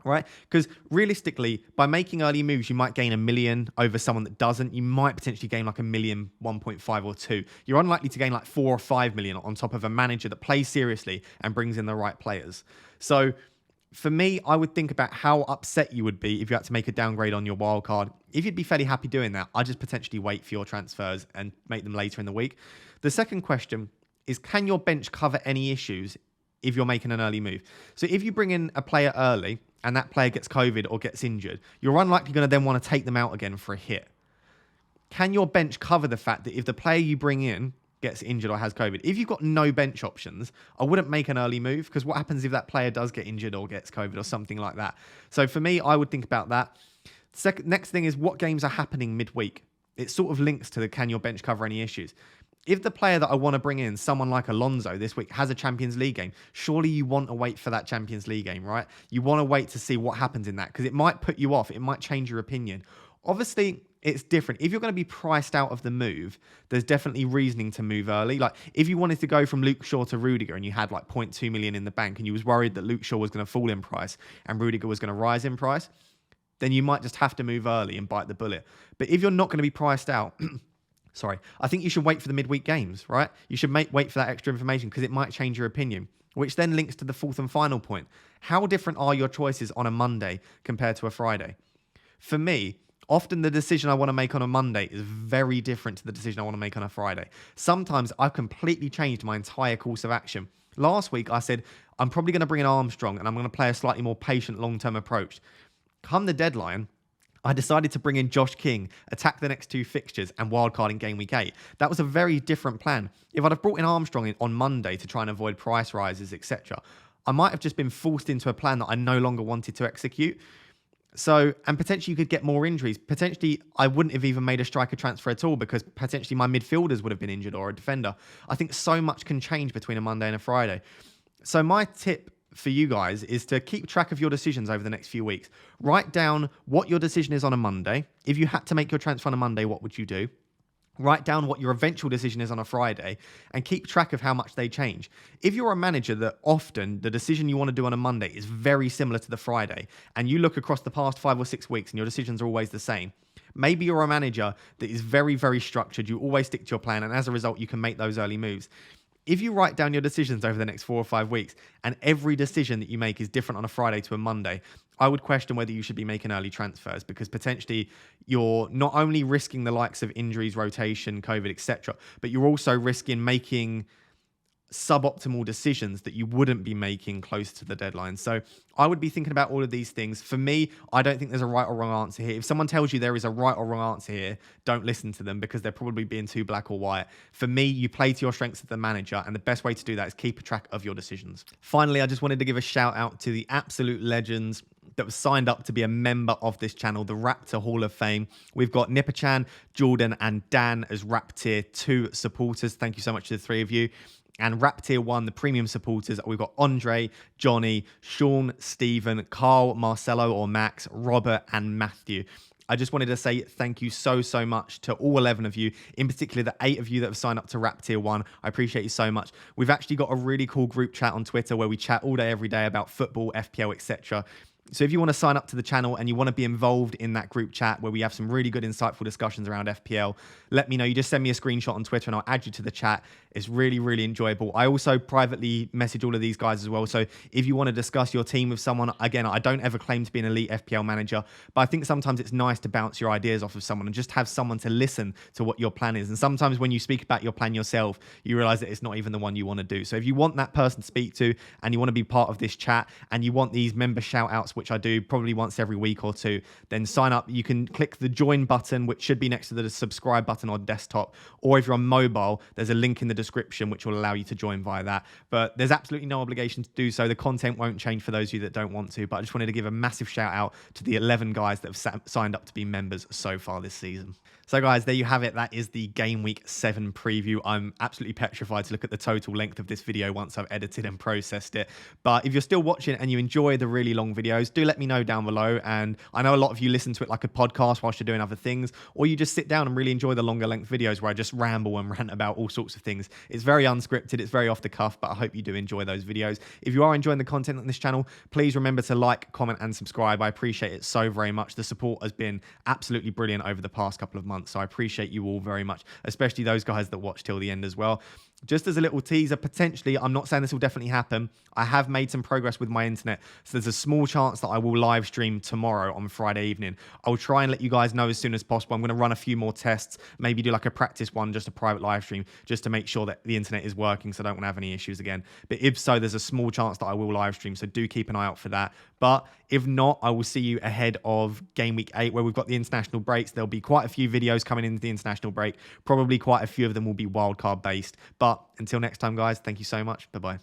Speaker 1: Right? Because realistically, by making early moves, you might gain $1 million over someone that doesn't. You might potentially gain like $1 million, 1.5 or 2. You're unlikely to gain like 4 or 5 million on top of a manager that plays seriously and brings in the right players. So for me, I would think about how upset you would be if you had to make a downgrade on your wildcard. If you'd be fairly happy doing that, I'd just potentially wait for your transfers and make them later in the week. The second question is, can your bench cover any issues if you're making an early move? So if you bring in a player early and that player gets COVID or gets injured, you're unlikely going to then want to take them out again for a hit. Can your bench cover the fact that if the player you bring in gets injured or has COVID? If you've got no bench options, I wouldn't make an early move, because what happens if that player does get injured or gets COVID or something like that? So for me, I would think about that. Next thing is, what games are happening midweek? It sort of links to the can your bench cover any issues. If the player that I want to bring in, someone like Alonso this week, has a Champions League game, surely you want to wait for that Champions League game, right? You want to wait to see what happens in that because it might put you off. It might change your opinion. Obviously, it's different. If you're going to be priced out of the move, there's definitely reasoning to move early. Like if you wanted to go from Luke Shaw to Rudiger and you had like 0.2 million in the bank and you was worried that Luke Shaw was going to fall in price and Rudiger was going to rise in price, then you might just have to move early and bite the bullet. But if you're not going to be priced out... Sorry, I think you should wait for the midweek games, right? You should wait for that extra information because it might change your opinion, which then links to the fourth and final point. How different are your choices on a Monday compared to a Friday? For me, often the decision I want to make on a Monday is very different to the decision I want to make on a Friday. Sometimes I've completely changed my entire course of action. Last week, I said, I'm probably going to bring in Armstrong and I'm going to play a slightly more patient long-term approach. Come the deadline, I decided to bring in Josh King, attack the next two fixtures, and wildcard in Game Week 8. That was a very different plan. If I'd have brought in Armstrong on Monday to try and avoid price rises, etc., I might have just been forced into a plan that I no longer wanted to execute. So, and potentially you could get more injuries. Potentially, I wouldn't have even made a striker transfer at all because potentially my midfielders would have been injured or a defender. I think so much can change between a Monday and a Friday. So my tip for you guys is to keep track of your decisions over the next few weeks. Write down what your decision is on a Monday. If you had to make your transfer on a Monday, what would you do? Write down what your eventual decision is on a Friday and keep track of how much they change. If you're a manager that often the decision you want to do on a Monday is very similar to the Friday, and you look across the past 5 or 6 weeks and your decisions are always the same, maybe you're a manager that is very, very structured. You always stick to your plan, and as a result, you can make those early moves. If you write down your decisions over the next 4 or 5 weeks and every decision that you make is different on a Friday to a Monday, I would question whether you should be making early transfers because potentially you're not only risking the likes of injuries, rotation, COVID, etc., but you're also risking making suboptimal decisions that you wouldn't be making close to the deadline. So I would be thinking about all of these things. For me, I don't think there's a right or wrong answer here. If someone tells you there is a right or wrong answer here, don't listen to them because they're probably being too black or white. For me, you play to your strengths as the manager, and the best way to do that is keep a track of your decisions. Finally, I just wanted to give a shout out to the absolute legends that was signed up to be a member of this channel, the Raptor Hall of Fame. We've got Nipperchan, Jordan, and Dan as Raptor 2 supporters. Thank you so much to the three of you. And Rap Tier 1, the premium supporters, we've got Andre, Johnny, Sean, Stephen, Carl, Marcelo or Max, Robert, and Matthew. I just wanted to say thank you so much to all 11 of you, in particular the 8 of you that have signed up to Rap Tier 1. I appreciate you so much. We've actually got a really cool group chat on Twitter where we chat all day, every day about football, FPL, etc. So if you want to sign up to the channel and you want to be involved in that group chat where we have some really good, insightful discussions around FPL, let me know. You just send me a screenshot on Twitter and I'll add you to the chat. It's really, really enjoyable. I also privately message all of these guys as well. So if you want to discuss your team with someone, again, I don't ever claim to be an elite FPL manager, but I think sometimes it's nice to bounce your ideas off of someone and just have someone to listen to what your plan is. And sometimes when you speak about your plan yourself, you realize that it's not even the one you want to do. So if you want that person to speak to and you want to be part of this chat and you want these member shout outs, which I do probably once every week or two, then sign up. You can click the join button, which should be next to the subscribe button on desktop, or if you're on mobile, there's a link in the description which will allow you to join via that. But there's absolutely no obligation to do so. The content won't change for those of you that don't want to, but I just wanted to give a massive shout out to the 11 guys that have signed up to be members so far this season. So guys, there you have it. That is the Game Week 7 preview. I'm absolutely petrified to look at the total length of this video once I've edited and processed it. But if you're still watching and you enjoy the really long videos, do let me know down below. And I know a lot of you listen to it like a podcast whilst you're doing other things, or you just sit down and really enjoy the longer length videos where I just ramble and rant about all sorts of things. It's very unscripted, it's very off the cuff, but I hope you do enjoy those videos. If you are enjoying the content on this channel, please remember to like, comment, and subscribe. I appreciate it so very much. The support has been absolutely brilliant over the past couple of months. So I appreciate you all very much, especially those guys that watch till the end as well. Just as a little teaser, potentially, I'm not saying this will definitely happen, I have made some progress with my internet, so there's a small chance that I will live stream tomorrow on Friday evening. I'll try and let you guys know as soon as possible. I'm going to run a few more tests, maybe do like a practice one, just a private live stream, just to make sure that the internet is working so I don't want to have any issues again. But if so, there's a small chance that I will live stream, so do keep an eye out for that. But if not, I will see you ahead of Game Week 8, where we've got the international breaks. There'll be quite a few videos coming into the international break. Probably quite a few of them will be wildcard based. But until next time, guys, thank you so much. Bye-bye.